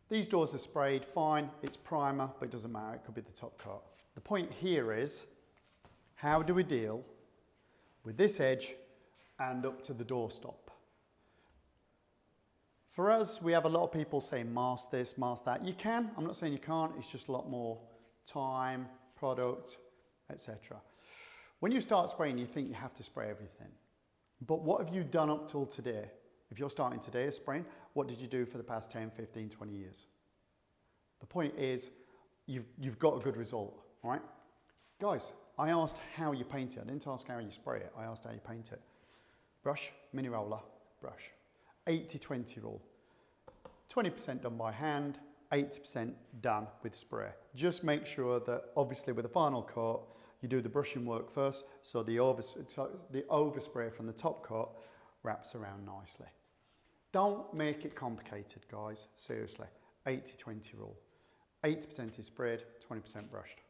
These doors are sprayed, fine, it's primer, but it doesn't matter, it could be the top coat. The point here is, how do we deal with this edge and up to the doorstop? For us, we have a lot of people saying mask this, mask that. You can, I'm not saying you can't, it's just a lot more time, product, etc. When you start spraying, you think you have to spray everything. But what have you done up till today? If you're starting today spraying, what did you do for the past 10, 15, 20 years? The point is, you've got a good result, all right? Guys, I asked how you paint it. I didn't ask how you spray it. I asked how you paint it. Brush, mini roller, brush. 80-20 rule. 20% done by hand, 80% done with spray. Just make sure that, obviously with the final coat, you do the brushing work first, so the overspray from the top coat wraps around nicely. Don't make it complicated, guys, seriously. 80-20 rule. 80% is sprayed, 20% brushed.